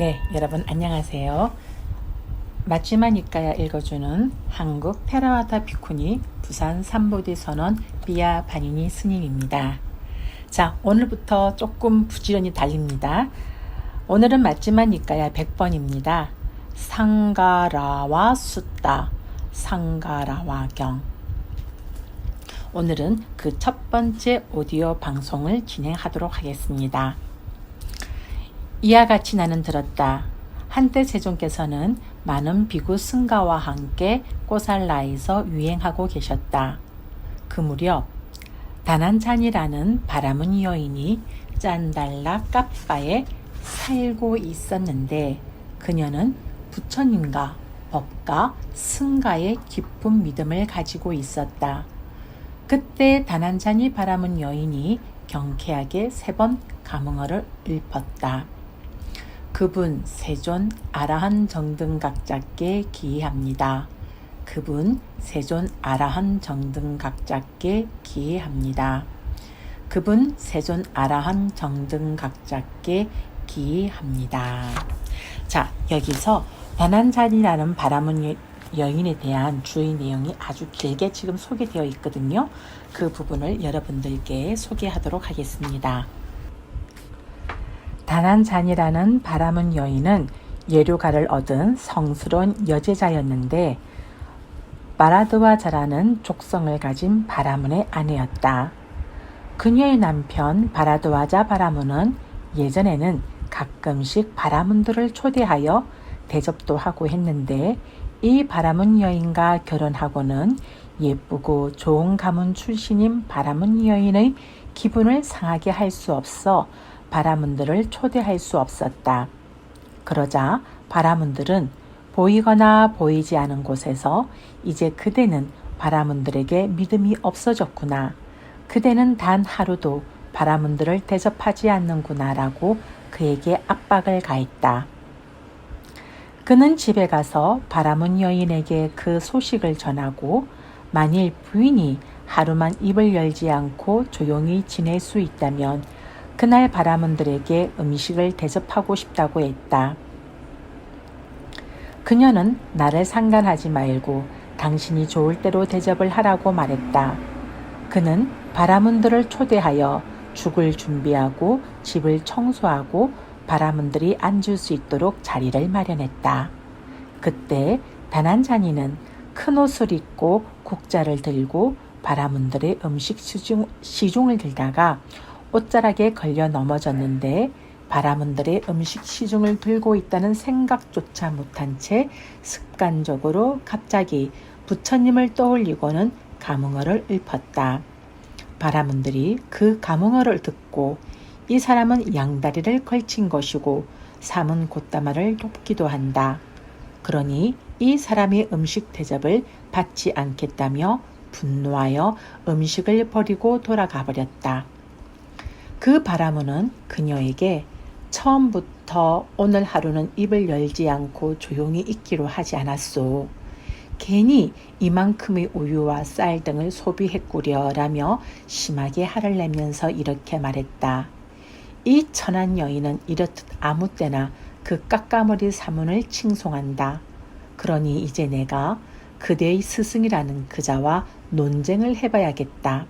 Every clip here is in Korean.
네, 여러분 안녕하세요. 맞지만 이까야 읽어주는 한국 테라와타 비쿠니 부산 삼보디 선원 비아 바니니 스님입니다. 자, 오늘부터 조금 부지런히 달립니다. 오늘은 맞지만 이까야 100번입니다. 상가라와 숫다, 상가라와경. 오늘은 그 첫 번째 오디오 방송을 진행하도록 하겠습니다. 이와 같이 나는 들었다. 한때 세존께서는 많은 비구 승가와 함께 꼬살라에서 유행하고 계셨다. 그 무렵 다난찬이라는 바라문 여인이 짠달라 까빠에 살고 있었는데 그녀는 부처님과 법과 승가의 깊은 믿음을 가지고 있었다. 그때 다난찬이 바라문 여인이 경쾌하게 3번 가문어를 읊었다. 그분 세존 아라한 정등각자께 기이합니다. 그분 세존 아라한 정등각자께 기이합니다. 그분 세존 아라한 정등각자께 기이합니다. 자, 여기서 다난찬이라는 바라문 여인에 대한 주의 내용이 아주 길게 지금 소개되어 있거든요. 그 부분을 여러분들께 소개하도록 하겠습니다. 다난찬이라는 바라문 여인은 예류가를 얻은 성스러운 여제자였는데 바라드와자라는 족성을 가진 바라문의 아내였다. 그녀의 남편 바라드와자 바라문은 예전에는 가끔씩 바라문들을 초대하여 대접도 하고 했는데 이 바라문 여인과 결혼하고는 예쁘고 좋은 가문 출신인 바라문 여인의 기분을 상하게 할 수 없어 바라문들을 초대할 수 없었다. 그러자 바라문들은 보이거나 보이지 않은 곳에서 이제 그대는 바라문들에게 믿음이 없어졌구나. 그대는 단 하루도 바라문들을 대접하지 않는구나 라고 그에게 압박을 가했다. 그는 집에 가서 바라문 여인에게 그 소식을 전하고 만일 부인이 하루만 입을 열지 않고 조용히 지낼 수 있다면 그날 바라문들에게 음식을 대접하고 싶다고 했다. 그녀는 나를 상관하지 말고 당신이 좋을 대로 대접을 하라고 말했다. 그는 바라문들을 초대하여 죽을 준비하고 집을 청소하고 바라문들이 앉을 수 있도록 자리를 마련했다. 그때 다난찬이는 큰 옷을 입고 국자를 들고 바라문들의 음식 시중을 들다가 옷자락에 걸려 넘어졌는데 바라문들의 음식 시중을 들고 있다는 생각조차 못한 채 습관적으로 갑자기 부처님을 떠올리고는 가문어를 읊었다. 바라문들이 그 가문어를 듣고 이 사람은 양다리를 걸친 것이고 삼은 곶다마를 돕기도 한다. 그러니 이 사람이 음식 대접을 받지 않겠다며 분노하여 음식을 버리고 돌아가 버렸다. 그 바라문은 그녀에게 처음부터 오늘 하루는 입을 열지 않고 조용히 있기로 하지 않았소. 괜히 이만큼의 우유와 쌀 등을 소비했구려 라며 심하게 화를 내면서 이렇게 말했다. 이 천한 여인은 이렇듯 아무 때나 그 깎아머리 사문을 칭송한다. 그러니 이제 내가 그대의 스승이라는 그자와 논쟁을 해봐야겠다.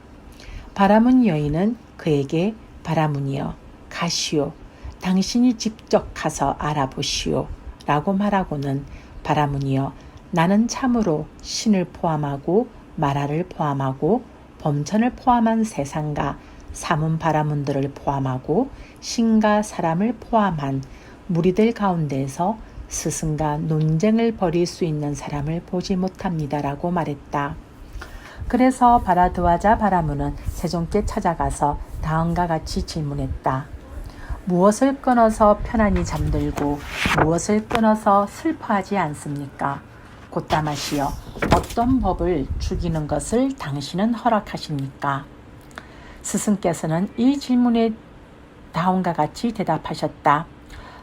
바라문 여인은 그에게 바라문이여 가시오. 당신이 직접 가서 알아보시오. 라고 말하고는 바라문이여 나는 참으로 신을 포함하고 마라를 포함하고 범천을 포함한 세상과 사문 바라문들을 포함하고 신과 사람을 포함한 무리들 가운데에서 스승과 논쟁을 벌일 수 있는 사람을 보지 못합니다. 라고 말했다. 그래서 바라드와자 바라문은 세존께 찾아가서 다음과 같이 질문했다. 무엇을 끊어서 편안히 잠들고 무엇을 끊어서 슬퍼하지 않습니까? 곶다마시여 어떤 법을 죽이는 것을 당신은 허락하십니까? 스승께서는 이 질문에 다음과 같이 대답하셨다.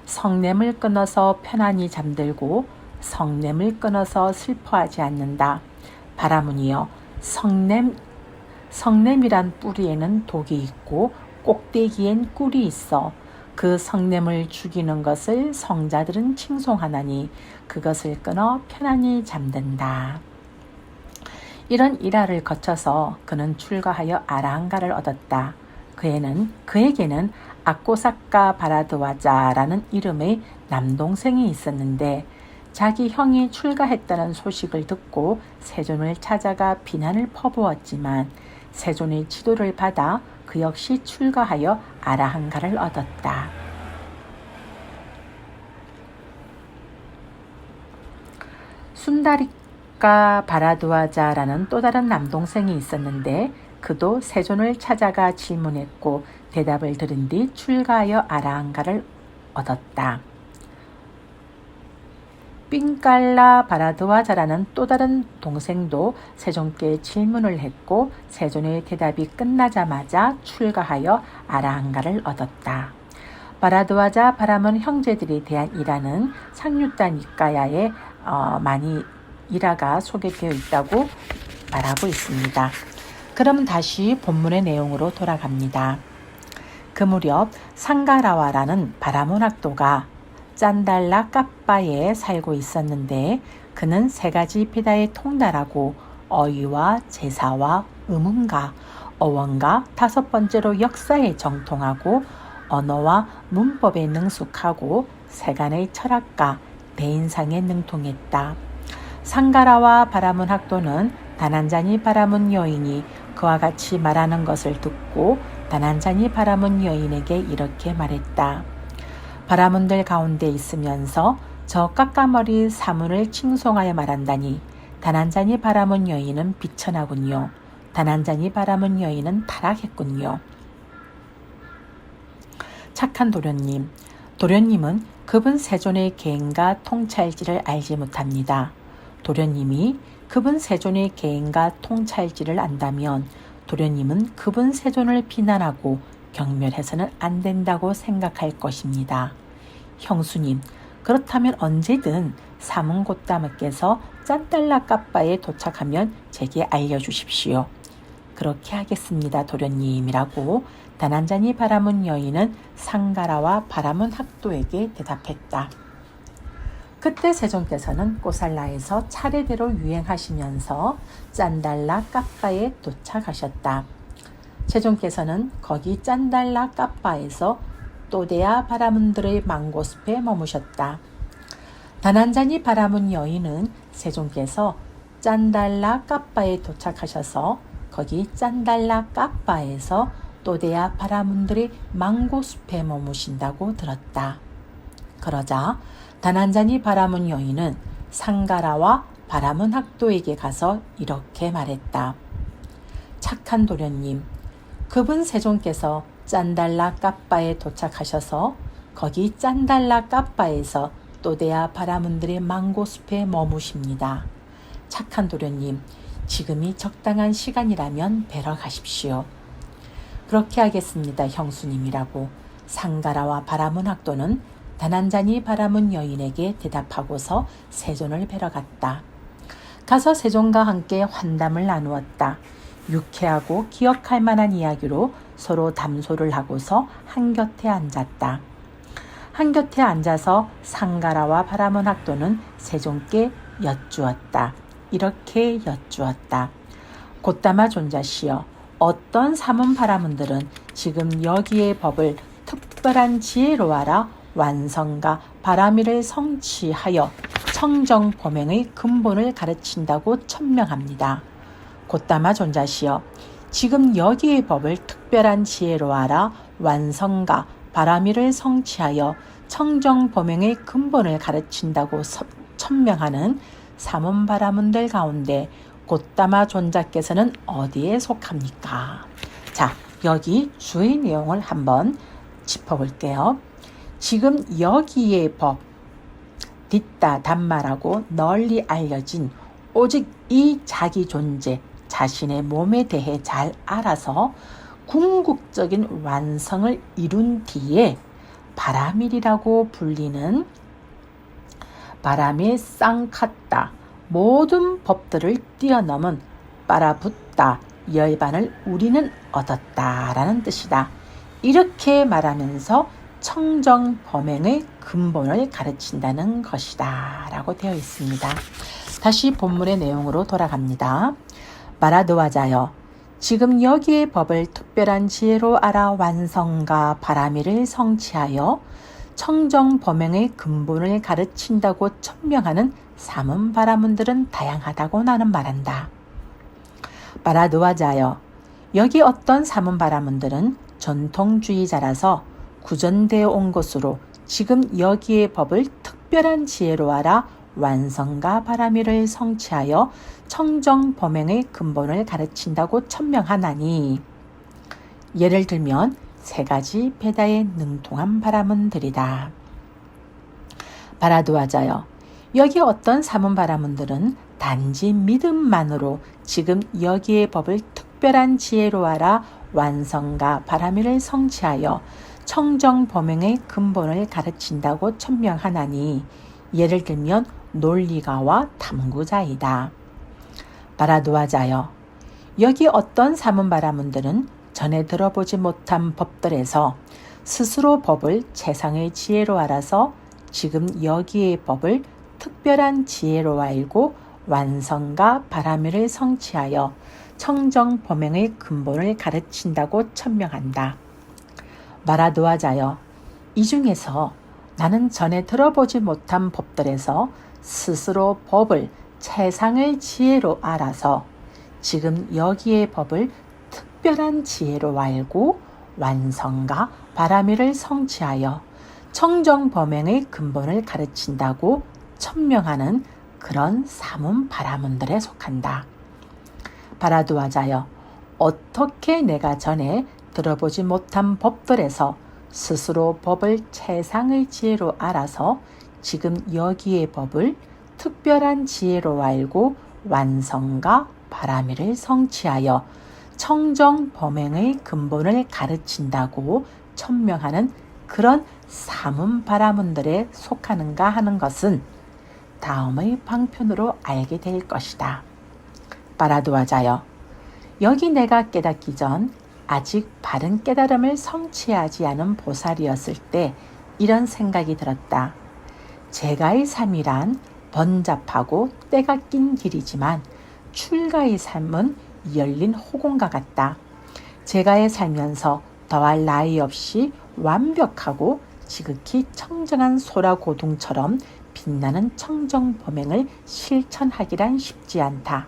성냄을 끊어서 편안히 잠들고 성냄을 끊어서 슬퍼하지 않는다. 바라문이여 성냄이란 뿌리에는 독이 있고 꼭대기엔 꿀이 있어 그 성냄을 죽이는 것을 성자들은 칭송하나니 그것을 끊어 편안히 잠든다. 이런 일화를 거쳐서 그는 출가하여 아라한가를 얻었다. 그에게는 아꼬사카 바라드와자라는 이름의 남동생이 있었는데 자기 형이 출가했다는 소식을 듣고 세존을 찾아가 비난을 퍼부었지만 세존의 지도를 받아 그 역시 출가하여 아라한가를 얻었다. 순다리카 바라드와자라는 또 다른 남동생이 있었는데 그도 세존을 찾아가 질문했고 대답을 들은 뒤 출가하여 아라한가를 얻었다. 삥깔라 바라드와자라는 또 다른 동생도 세존께 질문을 했고 세존의 대답이 끝나자마자 출가하여 아라한가를 얻었다. 바라드와자 바라문 형제들이 대한 일화는 상유타 니까야에 많이 일화가 소개되어 있다고 말하고 있습니다. 그럼 다시 본문의 내용으로 돌아갑니다. 그 무렵 상가라와라는 바라문 학도가 짠달라 까빠에 살고 있었는데 그는 세 가지 피다에 통달하고 어휘와 제사와 음운가, 어원가, 다섯 번째로 역사에 정통하고 언어와 문법에 능숙하고 세간의 철학과 대인상에 능통했다. 상가라와 바라문 학도는 다난자니 바라문 여인이 그와 같이 말하는 것을 듣고 다난자니 바라문 여인에게 이렇게 말했다. 바라문들 가운데 있으면서 저 까까머리 사문을 칭송하여 말한다니 다난자니 바라문 여인은 비천하군요. 다난자니 바라문 여인은 타락했군요. 착한 도련님, 도련님은 그분 세존의 계행과 통찰지를 알지 못합니다. 도련님이 그분 세존의 계행과 통찰지를 안다면 도련님은 그분 세존을 비난하고 경멸해서는 안 된다고 생각할 것입니다. 형수님, 그렇다면 언제든 사문고따마께서 짠달라 까빠에 도착하면 제게 알려주십시오. 그렇게 하겠습니다, 도련님이라고 다난자니 바라문 여인은 상가라와 바라문 학도에게 대답했다. 그때 세존께서는 꼬살라에서 차례대로 유행하시면서 짠달라 까빠에 도착하셨다. 세존께서는 거기 짠달라 까빠에서 또데아 바라문들의 망고숲에 머무셨다. 다난자니 바라문 여인은 세존께서 짠달라 까빠에 도착하셔서 거기 짠달라 까빠에서 또데아 바라문들의 망고숲에 머무신다고 들었다. 그러자 다난자니 바라문 여인은 상가라와 바라문 학도에게 가서 이렇게 말했다. 착한 도련님, 그분 세존께서 짠달라 까빠에 도착하셔서 거기 짠달라 까빠에서 또데아 바라문들의 망고숲에 머무십니다. 착한 도련님, 지금이 적당한 시간이라면 뵈러 가십시오. 그렇게 하겠습니다, 형수님이라고 상가라와 바라문 학도는 다난자니 바라문 여인에게 대답하고서 세존을 뵈러 갔다. 가서 세존과 함께 환담을 나누었다. 유쾌하고 기억할 만한 이야기로 서로 담소를 하고서 한곁에 앉았다. 한곁에 앉아서 상가라와 바라문 학도는 세존께 여쭈었다. 이렇게 여쭈었다. 곧다마 존자시여, 어떤 사문 바라문들은 지금 여기의 법을 특별한 지혜로 알아 완성과 바라미를 성취하여 청정 범행의 근본을 가르친다고 천명합니다. 곧다마 존자시여, 지금 여기의 법을 특별한 지혜로 알아 완성과 바라미를 성취하여 청정 범행의 근본을 가르친다고 천명하는 사문 바라문들 가운데 곧다마 존자께서는 어디에 속합니까? 자, 여기 주의 내용을 한번 짚어볼게요. 지금 여기의 법, 딛다 단마라고 널리 알려진 오직 이 자기 존재, 자신의 몸에 대해 잘 알아서 궁극적인 완성을 이룬 뒤에 바라밀이라고 불리는 바람의 쌍카따, 모든 법들을 뛰어넘은 빠라붓다, 열반을 우리는 얻었다라는 뜻이다. 이렇게 말하면서 청정 범행의 근본을 가르친다는 것이다 라고 되어 있습니다. 다시 본문의 내용으로 돌아갑니다. 마라도와자여, 지금 여기의 법을 특별한 지혜로 알아 완성과 바라미를 성취하여 청정 범행의 근본을 가르친다고 천명하는 사문 바라문들은 다양하다고 나는 말한다. 마라도와자여, 여기 어떤 사문 바라문들은 전통주의자라서 구전되어 온 것으로 지금 여기의 법을 특별한 지혜로 알아 완성과 바라미를 성취하여 청정 범행의 근본을 가르친다고 천명하나니, 예를 들면 세 가지 베다에 능통한 바라문들이다. 바라도와자여, 여기 어떤 사문 바라문들은 단지 믿음만으로 지금 여기의 법을 특별한 지혜로 알아 완성과 바라미를 성취하여 청정 범행의 근본을 가르친다고 천명하나니, 예를 들면 논리가와 탐구자이다. 바라도와자여, 여기 어떤 사문 바라문들은 전에 들어보지 못한 법들에서 스스로 법을 최상의 지혜로 알아서 지금 여기의 법을 특별한 지혜로 알고 완성과 바라미를 성취하여 청정 범행의 근본을 가르친다고 천명한다. 마라도와자여, 이 중에서 나는 전에 들어보지 못한 법들에서 스스로 법을 최상의 지혜로 알아서 지금 여기의 법을 특별한 지혜로 알고 완성과 바라미를 성취하여 청정 범행의 근본을 가르친다고 천명하는 그런 사문 바라문들에 속한다. 바라도와자여, 어떻게 내가 전에 들어보지 못한 법들에서 스스로 법을 최상의 지혜로 알아서 지금 여기의 법을 특별한 지혜로 알고 완성과 바라미를 성취하여 청정 범행의 근본을 가르친다고 천명하는 그런 사문 바라문들에 속하는가 하는 것은 다음의 방편으로 알게 될 것이다. 바라도와자여, 여기 내가 깨닫기 전 아직 바른 깨달음을 성취하지 않은 보살이었을 때 이런 생각이 들었다. 제가의 삶이란 번잡하고 때가 낀 길이지만 출가의 삶은 열린 호공과 같다. 제가에 살면서 더할 나위 없이 완벽하고 지극히 청정한 소라고둥처럼 빛나는 청정 범행을 실천하기란 쉽지 않다.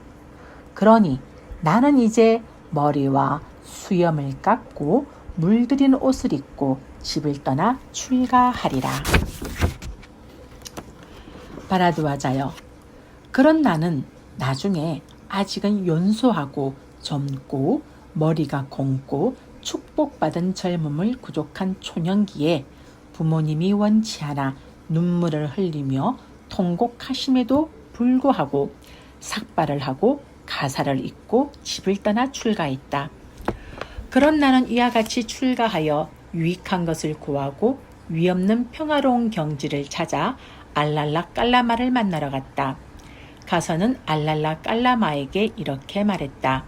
그러니 나는 이제 머리와 수염을 깎고 물들인 옷을 입고 집을 떠나 출가하리라. 바라도와자여, 그런 나는 나중에 아직은 연소하고 젊고 머리가 검고 축복받은 젊음을 구족한 초년기에 부모님이 원치 않아 눈물을 흘리며 통곡하심에도 불구하고 삭발을 하고 가사를 입고 집을 떠나 출가했다. 그런 나는 이와 같이 출가하여 유익한 것을 구하고 위없는 평화로운 경지를 찾아 알랄라 깔라마를 만나러 갔다. 가서는 알랄라 깔라마에게 이렇게 말했다.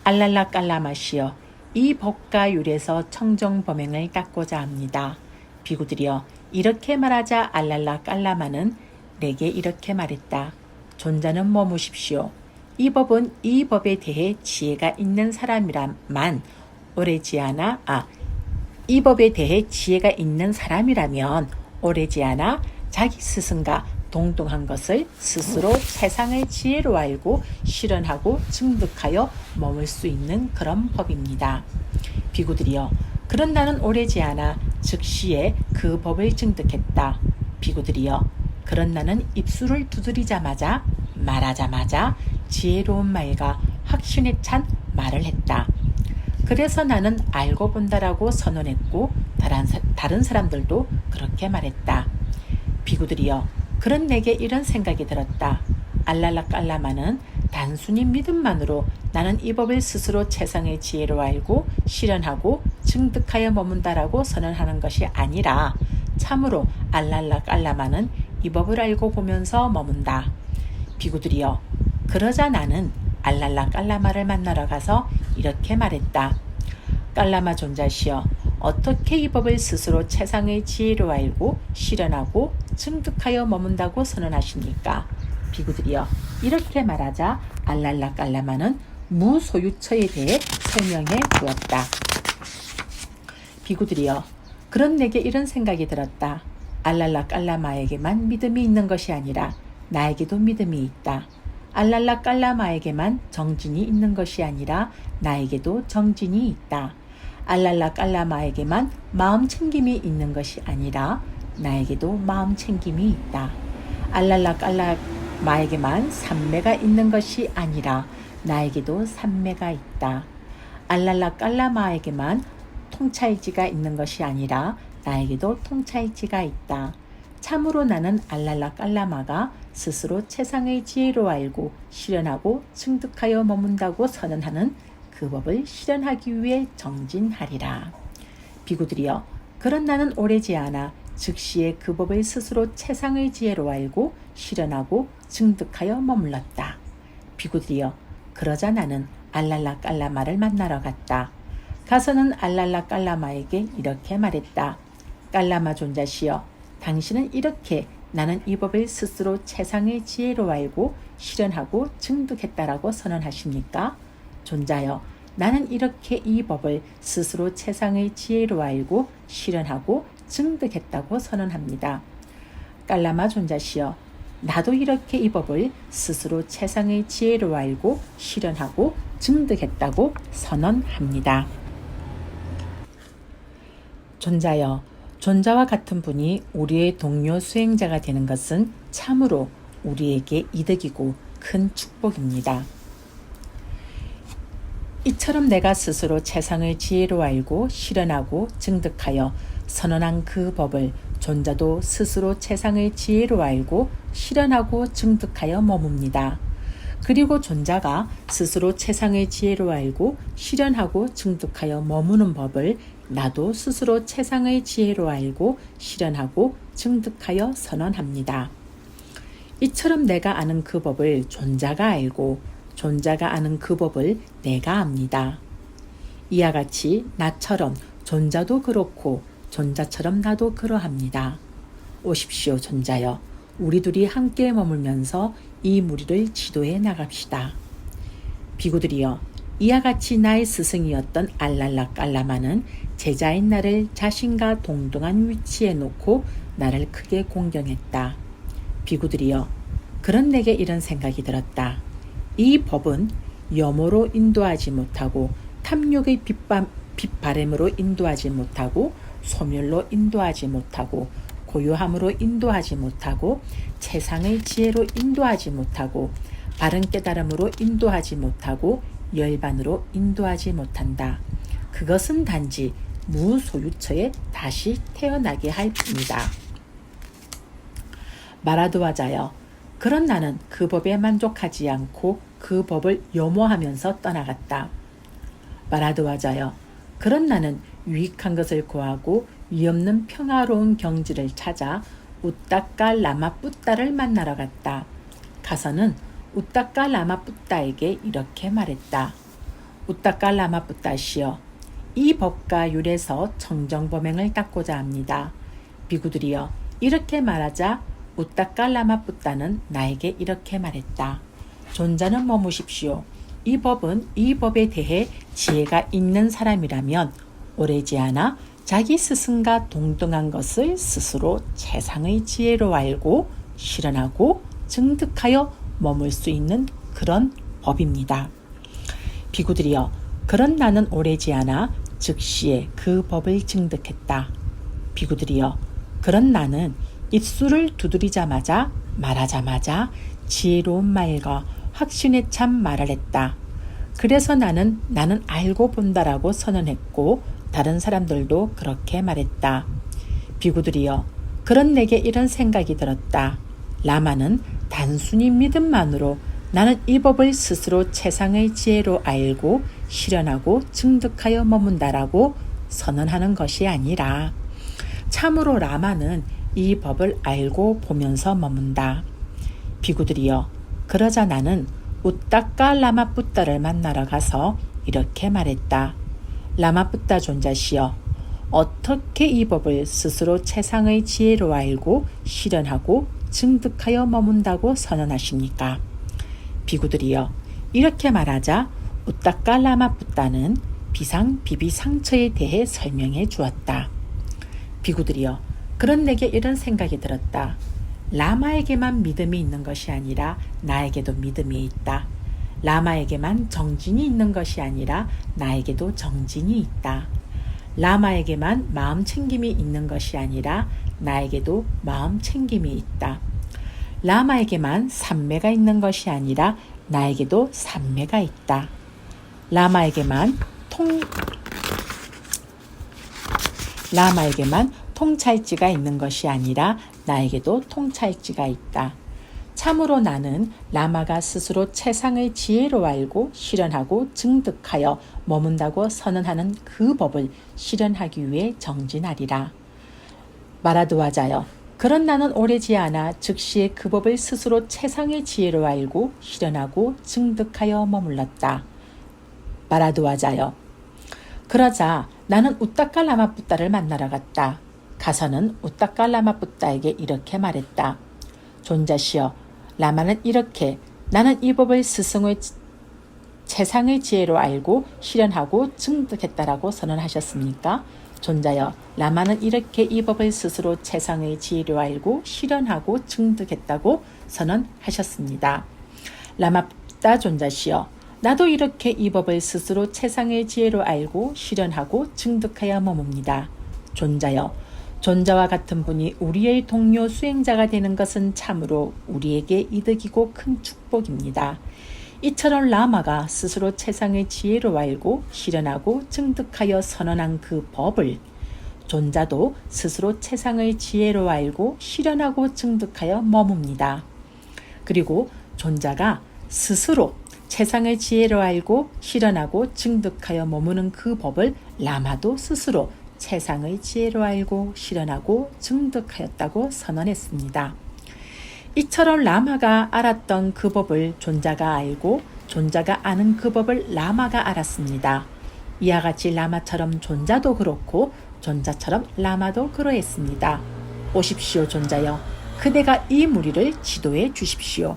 알랄라 깔라마시여, 이 법과 율에서 청정 범행을 닦고자 합니다. 비구들이여, 이렇게 말하자 알랄라 깔라마는 내게 이렇게 말했다. 존자는 머무십시오. 이 법은 이 법에 대해 지혜가 있는 사람이라만 오래지 않아 이 법에 대해 지혜가 있는 사람이라면 오래지 않아 자기 스승과 동등한 것을 스스로 세상의 지혜로 알고 실현하고 증득하여 머물 수 있는 그런 법입니다. 비구들이여, 그런 나는 오래지 않아 즉시에 그 법을 증득했다. 비구들이여, 그런 나는 입술을 두드리자마자 말하자마자 지혜로운 말과 확신에 찬 말을 했다. 그래서 나는 알고 본다라고 선언했고 다른 사람들도 그렇게 말했다. 비구들이여, 그런 내게 이런 생각이 들었다. 알랄라 깔라마는 단순히 믿음만으로 나는 이 법을 스스로 최상의 지혜로 알고 실현하고 증득하여 머문다라고 선언하는 것이 아니라 참으로 알랄라 깔라마는 이 법을 알고 보면서 머문다. 비구들이여, 그러자 나는 알랄라 깔라마를 만나러 가서 이렇게 말했다. 깔라마 존자시여, 어떻게 이 법을 스스로 최상의 지혜로 알고 실현하고 증득하여 머문다고 선언하십니까? 비구들이여, 이렇게 말하자 알랄라 깔라마는 무소유처에 대해 설명해 주었다. 비구들이여, 그런 내게 이런 생각이 들었다. 알랄라 깔라마에게만 믿음이 있는 것이 아니라 나에게도 믿음이 있다. 알랄라 깔라마에게만 정진이 있는 것이 아니라 나에게도 정진이 있다. 알랄라 깔라마에게만 마음 챙김이 있는 것이 아니라 나에게도 마음 챙김이 있다. 알랄라 깔라마에게만 삼매가 있는 것이 아니라 나에게도 삼매가 있다. 알랄라 깔라마에게만 통찰지가 있는 것이 아니라 나에게도 통찰지가 있다. 참으로 나는 알랄라 깔라마가 스스로 최상의 지혜로 알고 실현하고 증득하여 머문다고 선언하는 그 법을 실현하기 위해 정진하리라. 비구들이여, 그런 나는 오래지 않아 즉시에 그 법을 스스로 최상의 지혜로 알고 실현하고 증득하여 머물렀다. 비구들이여, 그러자 나는 알랄라 깔라마를 만나러 갔다. 가서는 알랄라 깔라마에게 이렇게 말했다. 깔라마 존자시여, 당신은 이렇게 나는 이 법을 스스로 최상의 지혜로 알고 실현하고 증득했다라고 선언하십니까? 존자여, 나는 이렇게 이 법을 스스로 최상의 지혜로 알고 실현하고 증득했다고 선언합니다. 깔라마 존자시여, 나도 이렇게 이 법을 스스로 최상의 지혜로 알고 실현하고 증득했다고 선언합니다. 존자여, 존자와 같은 분이 우리의 동료 수행자가 되는 것은 참으로 우리에게 이득이고 큰 축복입니다. 이처럼 내가 스스로 최상의 지혜로 알고 실현하고 증득하여 선언한 그 법을 존자도 스스로 최상의 지혜로 알고 실현하고 증득하여 머뭅니다. 그리고 존자가 스스로 최상의 지혜로 알고 실현하고 증득하여 머무는 법을 나도 스스로 최상의 지혜로 알고 실현하고 증득하여 선언합니다. 이처럼 내가 아는 그 법을 존자가 알고 존자가 아는 그 법을 내가 압니다. 이와 같이 나처럼 존자도 그렇고 존자처럼 나도 그러합니다. 오십시오 존자여, 우리 둘이 함께 머물면서 이 무리를 지도해 나갑시다. 비구들이여, 이와 같이 나의 스승이었던 알랄라 깔라마는 제자인 나를 자신과 동등한 위치에 놓고 나를 크게 공경했다. 비구들이여, 그런 내게 이런 생각이 들었다. 이 법은 염호로 인도하지 못하고 탐욕의 빗바램으로 인도하지 못하고 소멸로 인도하지 못하고 고요함으로 인도하지 못하고 최상의 지혜로 인도하지 못하고 바른 깨달음으로 인도하지 못하고 열반으로 인도하지 못한다. 그것은 단지 무소유처에 다시 태어나게 할 뿐이다. 마라도와자여, 그런 나는 그 법에 만족하지 않고 그 법을 염호하면서 떠나갔다. 마라도와자여, 그런 나는 유익한 것을 구하고 위없는 평화로운 경지를 찾아 우따까 라마뿌따를 만나러 갔다. 가서는 우따까 라마뿌따에게 이렇게 말했다. 우따까 라마뿌따시여, 이 법과 율에서 청정범행을 닦고자 합니다. 비구들이여, 이렇게 말하자 우따까 라마뿌따는 나에게 이렇게 말했다. 존자는 머무십시오. 이 법은 이 법에 대해 지혜가 있는 사람이라면 오래지 않아 자기 스승과 동등한 것을 스스로 최상의 지혜로 알고 실현하고 증득하여 머물 수 있는 그런 법입니다. 비구들이여, 그런 나는 오래지 않아 즉시에 그 법을 증득했다. 비구들이여, 그런 나는 입술을 두드리자마자 말하자마자 지혜로운 말과 확신에 참 말을 했다. 그래서 나는 알고 본다라고 선언했고 다른 사람들도 그렇게 말했다. 비구들이여, 그런 내게 이런 생각이 들었다. 라마는 단순히 믿음만으로 나는 이 법을 스스로 최상의 지혜로 알고 실현하고 증득하여 머문다라고 선언하는 것이 아니라 참으로 라마는 이 법을 알고 보면서 머문다. 비구들이여, 그러자 나는 우따까 라마뿌따를 만나러 가서 이렇게 말했다. 라마뿌따 존자시여, 어떻게 이 법을 스스로 최상의 지혜로 알고 실현하고 증득하여 머문다고 선언하십니까? 비구들이여, 이렇게 말하자 우따까라마 붓다는 비상비비상처에 대해 설명해 주었다. 비구들이여, 그런 내게 이런 생각이 들었다. 라마에게만 믿음이 있는 것이 아니라 나에게도 믿음이 있다. 라마에게만 정진이 있는 것이 아니라 나에게도 정진이 있다. 라마에게만 마음 챙김이 있는 것이 아니라 나에게도 마음 챙김이 있다. 라마에게만 삼매가 있는 것이 아니라 나에게도 삼매가 있다. 라마에게만 통찰지가 있는 것이 아니라 나에게도 통찰지가 있다. 참으로 나는 라마가 스스로 최상의 지혜로 알고 실현하고 증득하여 머문다고 선언하는 그 법을 실현하기 위해 정진하리라. 마라드와자여, 그런 나는 오래지 않아 즉시에 그 법을 스스로 최상의 지혜로 알고 실현하고 증득하여 머물렀다. 마라드와자여, 그러자 나는 우따까라마뿌따를 만나러 갔다. 가서는 우따까라마뿌따에게 이렇게 말했다. 존자시여, 라마는 이렇게 나는 이 법을 스승의 최상의 지혜로 알고 실현하고 증득했다라고 선언하셨습니까? 존자여, 라마는 이렇게 이 법을 스스로 최상의 지혜로 알고 실현하고 증득했다고 선언하셨습니다. 라마뿌따 존자시여, 나도 이렇게 이 법을 스스로 최상의 지혜로 알고 실현하고 증득하여 머뭅니다. 존자여, 존자와 같은 분이 우리의 동료 수행자가 되는 것은 참으로 우리에게 이득이고 큰 축복입니다. 이처럼 라마가 스스로 최상의 지혜로 알고 실현하고 증득하여 선언한 그 법을 존자도 스스로 최상의 지혜로 알고 실현하고 증득하여 머뭅니다. 그리고 존자가 스스로 최상의 지혜로 알고 실현하고 증득하여 머무는 그 법을 라마도 스스로 최상의 지혜로 알고 실현하고 증득하였다고 선언했습니다. 이처럼 라마가 알았던 그 법을 존자가 알고 존자가 아는 그 법을 라마가 알았습니다. 이와 같이 라마처럼 존자도 그렇고 존자처럼 라마도 그러했습니다. 오십시오 존자여, 그대가 이 무리를 지도해 주십시오.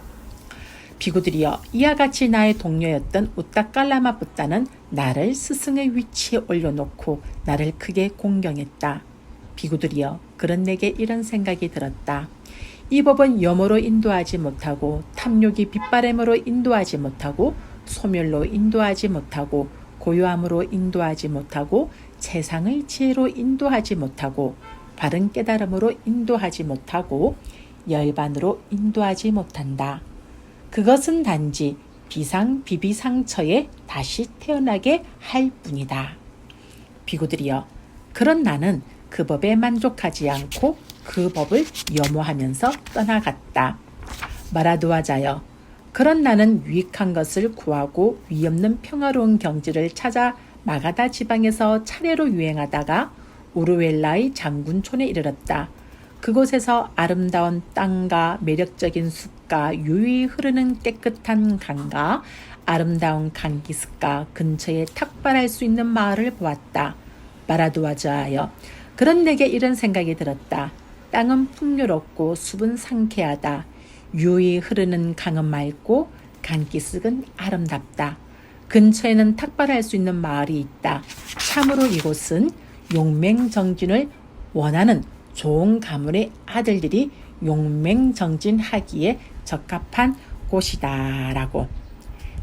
비구들이여, 이와 같이 나의 동료였던 우따까라마뿌따는 나를 스승의 위치에 올려놓고 나를 크게 공경했다. 비구들이여, 그런 내게 이런 생각이 들었다. 이 법은 염호로 인도하지 못하고 탐욕이 빗바람으로 인도하지 못하고 소멸로 인도하지 못하고 고요함으로 인도하지 못하고 최상의 지혜로 인도하지 못하고 바른 깨달음으로 인도하지 못하고 열반으로 인도하지 못한다. 그것은 단지 비상비비상처에 다시 태어나게 할 뿐이다. 비구들이여, 그런 나는 그 법에 만족하지 않고 그 법을 염호하면서 떠나갔다. 마라드와자여, 그런 나는 유익한 것을 구하고 위없는 평화로운 경지를 찾아 마가다 지방에서 차례로 유행하다가 우르웰라의 장군촌에 이르렀다. 그곳에서 아름다운 땅과 매력적인 숲과 유유히 흐르는 깨끗한 강과 아름다운 강기슭과 근처에 탁발할 수 있는 마을을 보았다. 마라드와자하여, 그런 내게 이런 생각이 들었다. 땅은 풍요롭고 숲은 상쾌하다. 유유히 흐르는 강은 맑고 강기슭은 아름답다. 근처에는 탁발할 수 있는 마을이 있다. 참으로 이곳은 용맹정진을 원하는 좋은 가문의 아들들이 용맹정진하기에 적합한 곳이다 라고.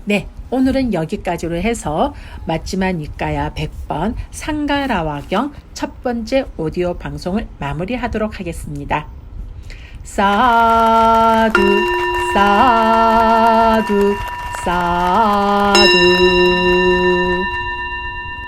네, 오늘은 여기까지로 해서 맞지마 니까야 100번 상가라와경 첫 번째 오디오 방송을 마무리하도록 하겠습니다. 사두 사두 사두